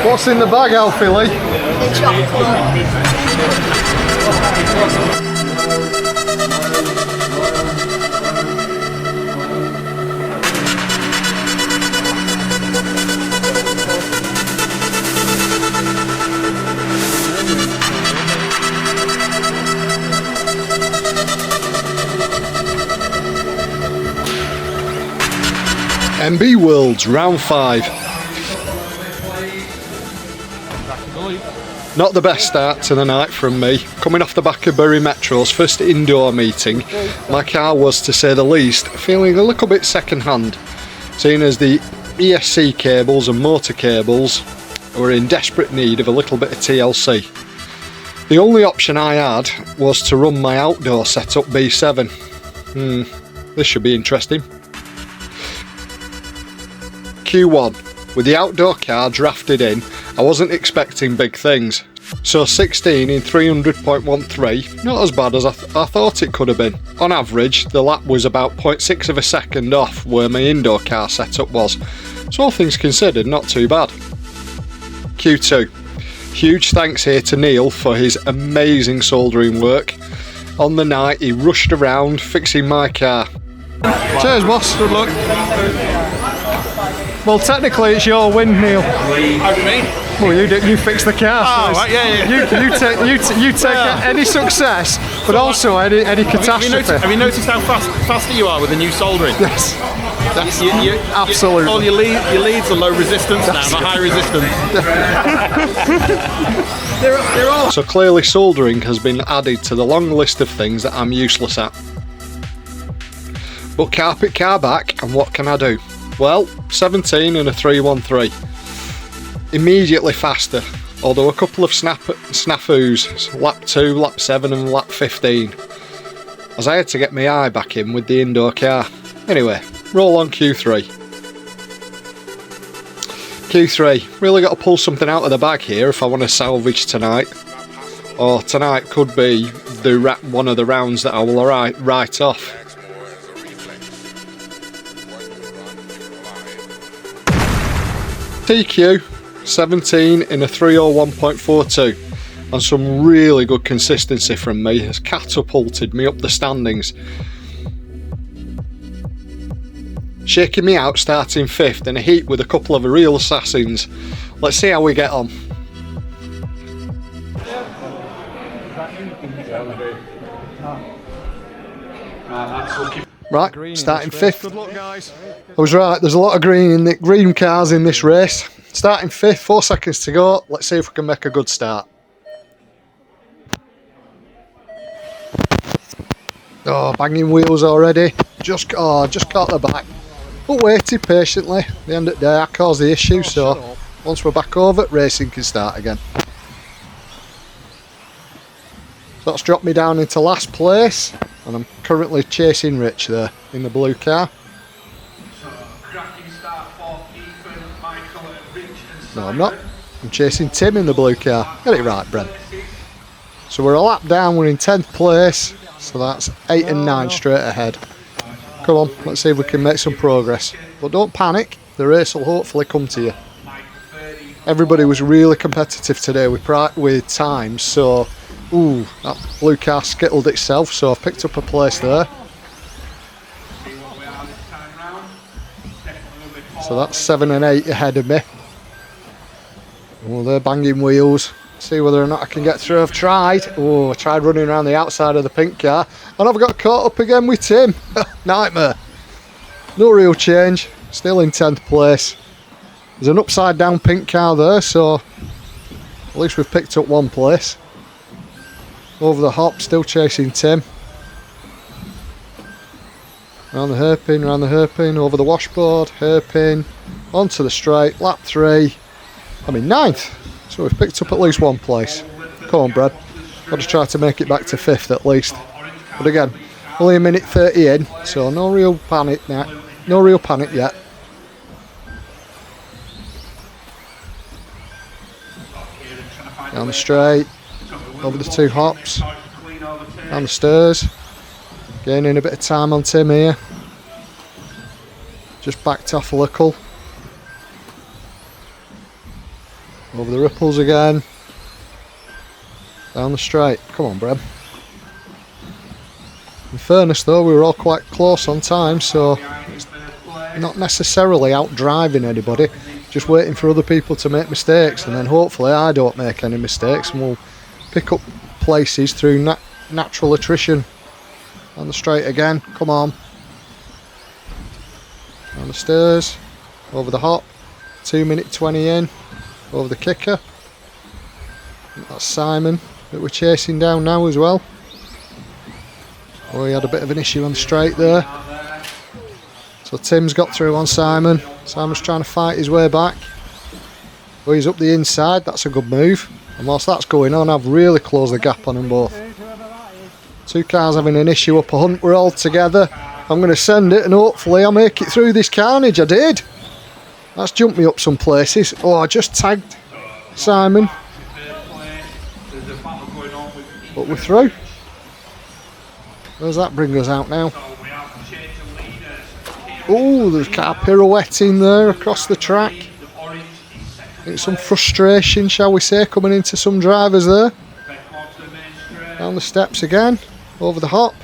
What's in the bag, Alfie Lee? The chocolate. MB Worlds Round 5. Not the best start to the night from me. Coming off the back of Bury Metro's first indoor meeting, my car was, to say the least, feeling a little bit second hand, seeing as the ESC cables and motor cables were in desperate need of a little bit of TLC. The only option I had was to run my outdoor setup B7. This should be interesting. Q1. With the outdoor car drafted in, I wasn't expecting big things. So 16 in 300.13, not as bad as I thought it could have been. On average, the lap was about 0.6 of a second off where my indoor car setup was. So all things considered, not too bad. Q2. Huge thanks here to Neal for his amazing soldering work. On the night, he rushed around fixing my car. Cheers, boss. Good luck. Well, technically, it's your win, Neil. How do you mean? Well, you fix the car. Oh, right, yeah. You take any success, but so also any catastrophe. Have you noticed how faster you are with the new soldering? Yes. Absolutely. All your leads are low resistance now, not high resistance. they're all. So clearly, soldering has been added to the long list of things that I'm useless at. But carpet car back, and what can I do? Well, 17 and a 313. Immediately faster, although a couple of snafus, lap 2, lap 7 and lap 15, as I had to get my eye back in with the indoor car. Anyway, roll on Q3. Q3, really got to pull something out of the bag here if I want to salvage tonight. Or tonight could be one of the rounds that I will write off. TQ 17 in a 301.42, and some really good consistency from me has catapulted me up the standings, shaking me out starting 5th in a heat with a couple of real assassins. Let's see how we get on. Right, starting 5th. Good luck, guys. I was right, there's a lot of green cars in this race. Starting 5th, 4 seconds to go. Let's see if we can make a good start. Oh, banging wheels already. Just caught the back. But waited patiently. At the end of the day, I caused the issue, so once we're back over, racing can start again. So that's dropped me down into last place, and I'm currently chasing Rich there in the blue car. No, I'm not. I'm chasing Tim in the blue car. Get it right, Brent. So we're a lap down, we're in 10th place, so that's 8 and 9 straight ahead. Come on, let's see if we can make some progress. But don't panic, the race will hopefully come to you. Everybody was really competitive today with times, so that blue car skittled itself, so I've picked up a place there. So that's 7 and 8 ahead of me. Oh, they're banging wheels. See whether or not I can get through. I've tried. Oh, I tried running around the outside of the pink car, and I've got caught up again with Tim. Nightmare. No real change. Still in 10th place. There's an upside down pink car there, so at least we've picked up one place. Over the hop, still chasing Tim. Round the hairpin, over the washboard, hairpin, onto the straight, lap 3. I'm in 9th, so we've picked up at least one place. Come on, Brad. Got to try to make it back to 5th at least. But again, only a minute 30 in, so no real panic now. No real panic yet. Down the straight, over the 2 hops, down the stairs. Gaining a bit of time on Tim here. Just backed off a little. Over the ripples again. Down the straight. Come on, Brem. In fairness though, we were all quite close on time, so it's not necessarily out driving anybody, just waiting for other people to make mistakes, and then hopefully I don't make any mistakes and we'll pick up places through natural attrition. On the straight again, come on. Down the stairs, over the hop, 2:20 in, over the kicker. That's Simon that we're chasing down now as well. Oh, he had a bit of an issue on the straight there. So Tim's got through on Simon. Simon's trying to fight his way back. Oh, he's up the inside, that's a good move. And whilst that's going on, I've really closed the gap on them both. Two cars having an issue up a hunt, we're all together. I'm going to send it and hopefully I'll make it through this carnage. I did. That's jumped me up some places. Oh, I just tagged Simon. But we're through. Where's that bring us out now? Oh, there's a car pirouetting there across the track. It's some frustration, shall we say, coming into some drivers there. Down the steps again, over the hop,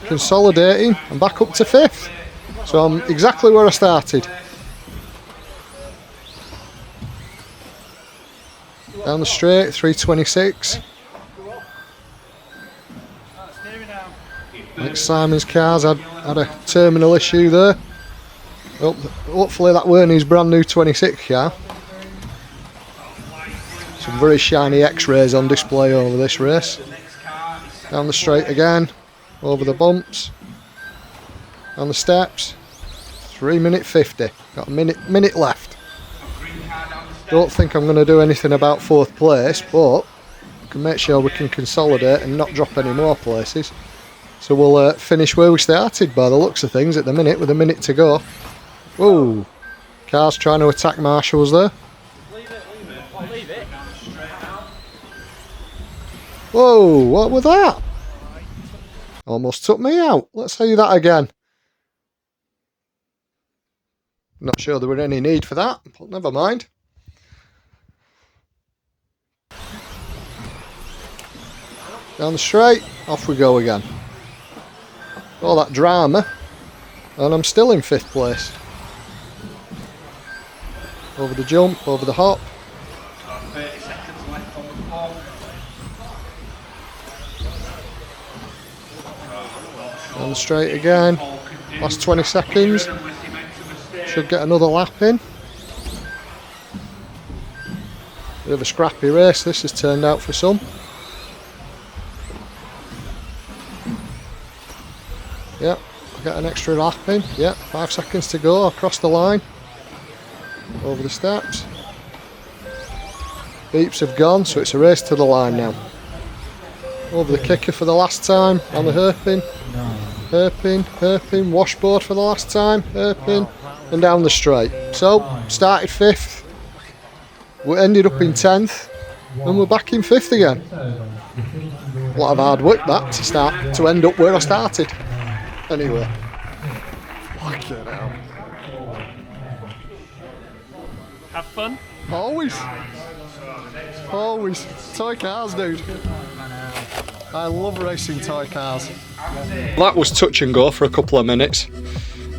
consolidating and back up to 5th. So I'm exactly where I started. Down the straight, 3:26. Next Simon's car's had a terminal issue there. Oh, hopefully that weren't his brand new 26 car. Some very shiny X-rays on display over this race. Down the straight again, over the bumps, down the steps. 3:50. Got a minute left. Don't think I'm going to do anything about 4th place, but we can make sure we can consolidate and not drop any more places. So we'll finish where we started by the looks of things at the minute, with a minute to go. Whoa, car's trying to attack marshals there. Leave it. Whoa, what was that? Almost took me out. Let's see that again. Not sure there were any need for that, but never mind. Down the straight, off we go again. All that drama, and I'm still in 5th place. Over the jump, over the hop. 30 seconds left on the ball. Down the straight again. Last 20 seconds. Should get another lap in. Bit of a scrappy race this has turned out for some. Yep, get an extra lap in. Yep, 5 seconds to go across the line. Over the steps. Beeps have gone, so it's a race to the line now. Over the kicker for the last time on the hairpin. Hairpin, washboard for the last time, hairpin, and down the straight. So, started 5th. We ended up in 10th, and we're back in 5th again. A lot of hard work that to end up where I started. Anyway. Fucking hell. Have fun. Always. Always. Toy cars, dude. I love racing toy cars. That was touch and go for a couple of minutes.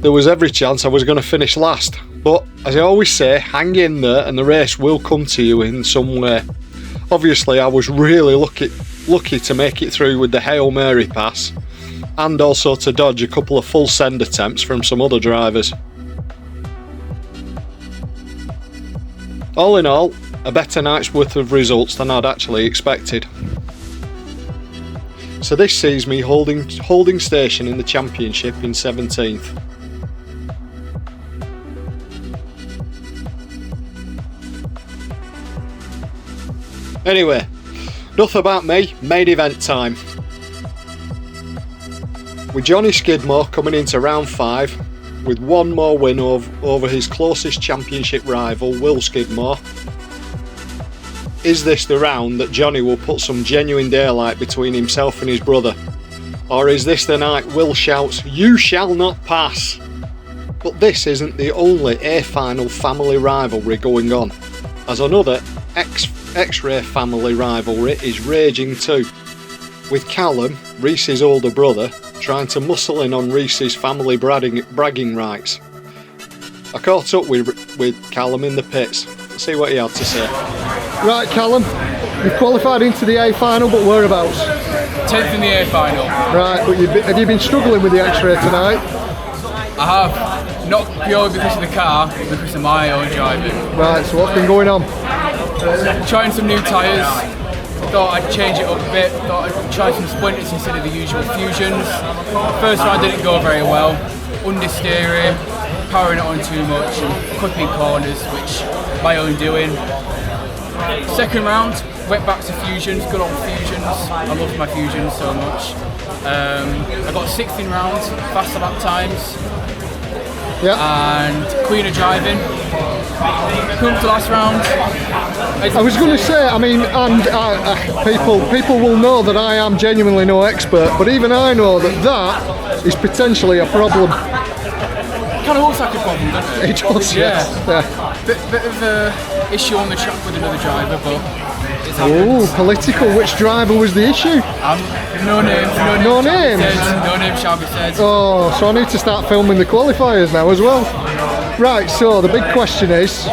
There was every chance I was going to finish last. But, as I always say, hang in there and the race will come to you in some way. Obviously, I was really lucky to make it through with the Hail Mary pass, and also to dodge a couple of full send attempts from some other drivers. All in all, a better night's worth of results than I'd actually expected. So this sees me holding station in the championship in 17th. Anyway, enough about me, main event time. With Johnny Skidmore coming into round 5 with one more win over his closest championship rival, Will Skidmore. Is this the round that Johnny will put some genuine daylight between himself and his brother? Or is this the night Will shouts, "You shall not pass"? But this isn't the only A-final family rivalry going on. as another X-Ray family rivalry is raging too, with Callum, Reese's older brother, trying to muscle in on Reese's family bragging rights. I caught up with Callum in the pits. Let's see what he had to say. Right, Callum, you've qualified into the A final, but whereabouts? 10th in the A final. Right, but have you been struggling with the X-Ray tonight? I have, not purely because of the car, but because of my own driving. Right, so what's been going on? Trying some new tyres, thought I'd change it up a bit, thought I'd try some splinters instead of the usual fusions. First round didn't go very well, understeering, powering it on too much, and clipping corners, which my own doing. Second round, went back to fusions, good old fusions. I love my fusions so much. I got 16 rounds, faster lap times, and cleaner driving. Come to last round. I was going to say, I mean, and people will know that I am genuinely no expert, but even I know that is potentially a problem. Kind of looks like a problem, doesn't it? It does, Yeah. yeah. Bit of a issue on the track with another driver, but it's Oh, happened. political. Which driver was the issue? No names. No names? No name shall be said. Oh, so I need to start filming the qualifiers now as well. Right, so the big question is,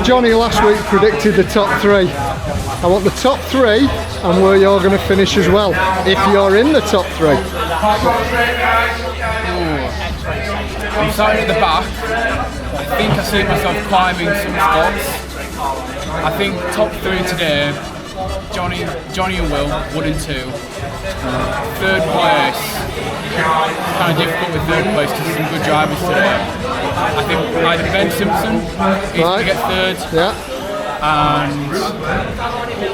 Johnny last week predicted the top three. I want the top three and where you're going to finish as well, if you're in the top three. I'm starting at the back. I think I see myself climbing some spots. I think top three today, Johnny and Will, 1 and 2. Third place, kind of difficult with third place because some good drivers today. I think either Ben Simpson is going to get third, and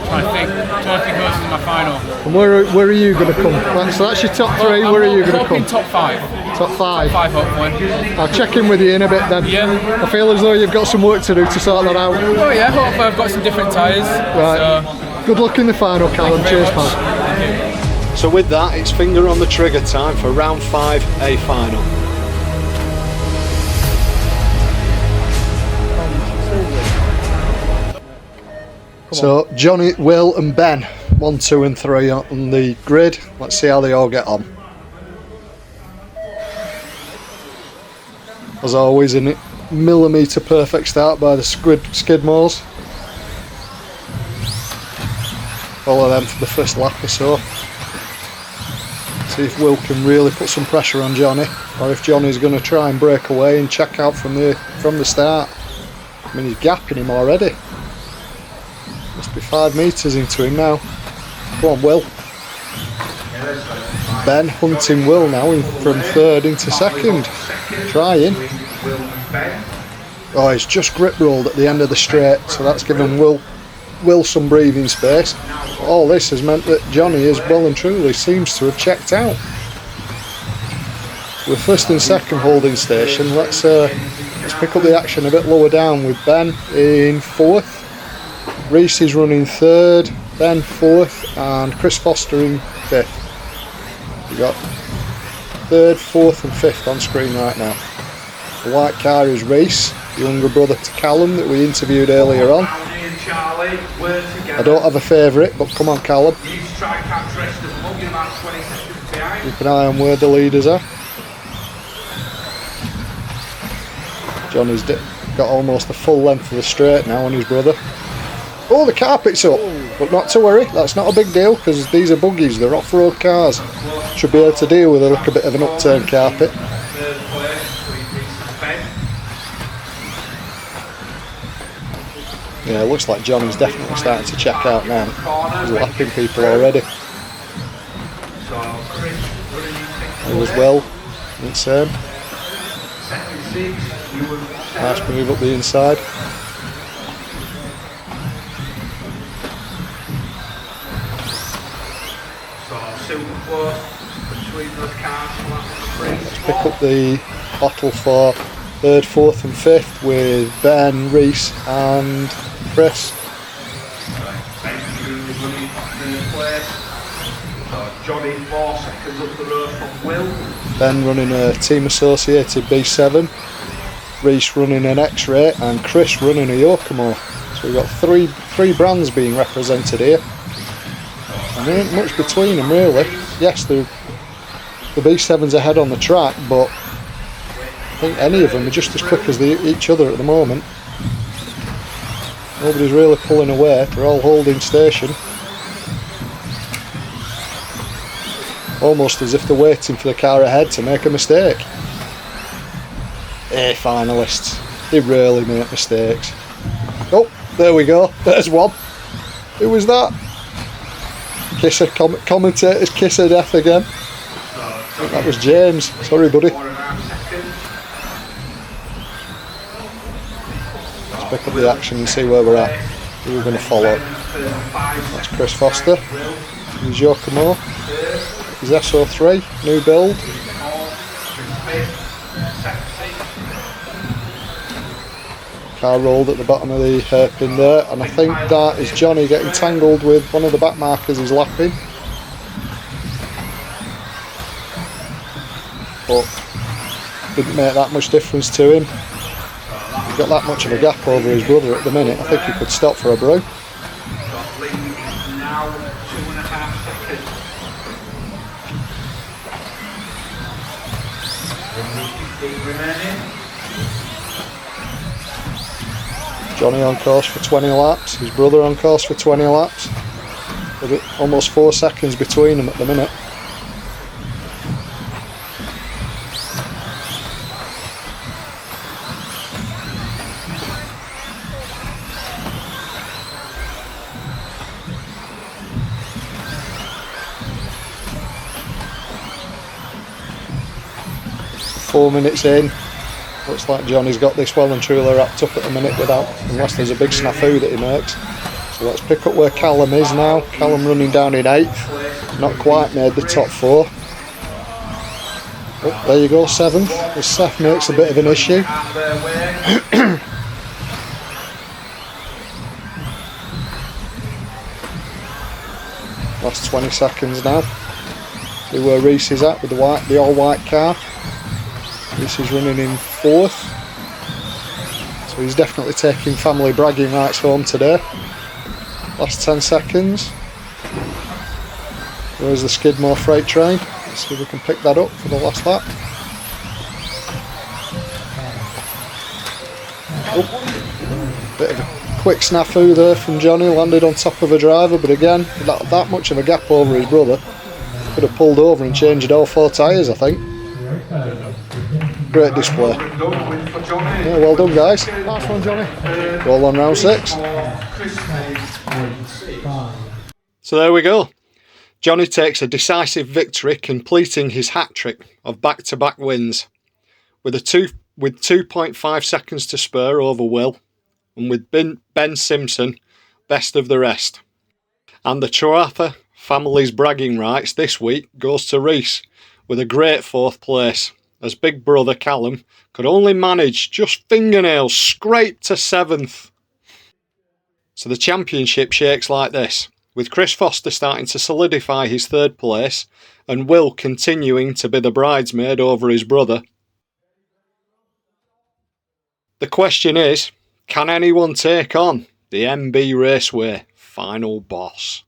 I think Turkey goes to my final. And where are you going to come? Right, so that's your top three. Where are you going to come? Top 5. Top 5. 5 hopefully. I'll check in with you in a bit then. Yeah. I feel as though you've got some work to do to sort that out. Oh yeah, hopefully I've got some different tyres. Right. So, good luck in the final, Callum. Cheers, pal. Thank you. So with that, it's finger on the trigger time for round 5 A final. So Johnny, Will and Ben, 1, 2 and 3 on the grid. Let's see how they all get on. As always, a millimetre perfect start by the Skidmores. Follow them for the first lap or so. See if Will can really put some pressure on Johnny, or if Johnny's going to try and break away and check out from the start. I mean, he's gapping him already. Must be 5 metres into him now. Come on, Will. Ben hunting Will now from third into second. Trying. Oh, he's just grip rolled at the end of the straight, so that's given Will some breathing space. All this has meant that Johnny is well and truly seems to have checked out. We're first and second holding station. Let's pick up the action a bit lower down with Ben in 4th. Reese is running 3rd, Ben 4th, and Chris Foster in 5th. We've got 3rd, 4th and 5th on screen right now. The white car is Reese, the younger brother to Callum that we interviewed earlier on. I don't have a favourite, but come on Callum. Keep an eye on where the leaders are. Johnny's got almost the full length of the straight now on his brother. Oh, the carpet's up, but not to worry, that's not a big deal because these are buggies, they're off-road cars. Should be able to deal with a bit of an upturned carpet. Yeah, it looks like Johnny's definitely starting to check out now. He's lapping people already. He was well, same. Nice move up the inside. Let's pick up the bottle for 3rd, 4th and 5th with Ben, Reese and Chris. Johnny 4 seconds up the road from Will. Ben running a team associated B7, Reese running an X-Ray and Chris running a Yokomo. So we've got three brands being represented here. And there ain't much between them really. Yes, the B7's ahead on the track, but I think any of them are just as quick as each other at the moment. Nobody's really pulling away, they're all holding station. Almost as if they're waiting for the car ahead to make a mistake. Hey finalists, they rarely make mistakes. Oh, there we go, there's one. Who was that? Kisser, commentator's kiss of death again. I think that was James, sorry buddy. Let's pick up the action and see where we're at. Who we're going to follow. That's Chris Foster. He's Yokomo. He's SO3, new build. Car rolled at the bottom of the hairpin there, and I think that is Johnny getting tangled with one of the back markers he's lapping. But didn't make that much difference to him. He's got that much of a gap over his brother at the minute. I think he could stop for a brew. Johnny on course for 20 laps, his brother on course for 20 laps. Almost 4 seconds between them at the minute. Four minutes in, looks like Johnny's got this well and truly wrapped up at the minute unless there's a big snafu that he makes. So let's pick up where Callum is now. Callum running down in 8th, not quite made the top 4. Oh, there you go, 7th, as Seth makes a bit of an issue. Last 20 seconds now. See where Reese is at with the all white car. This is running in 4th, so he's definitely taking family bragging rights home today. Last 10 seconds. Where's the Skidmore freight train? Let's see if we can pick that up for the last lap. Oh, bit of a quick snafu there from Johnny, landed on top of a driver, but again, that much of a gap over his brother. Could have pulled over and changed all 4 tyres, I think. Great display. Yeah, well done guys. Last one, Johnny. Roll on round 6. So there we go. Johnny takes a decisive victory, completing his hat-trick of back-to-back wins. With 2.5 seconds to spare over Will, and with Ben Simpson best of the rest. And the Troatha family's bragging rights this week goes to Reese, with a great 4th place, as big brother Callum could only manage just fingernails scraped to 7th. So the championship shakes like this, with Chris Foster starting to solidify his 3rd place and Will continuing to be the bridesmaid over his brother. The question is, can anyone take on the MB Raceway final boss?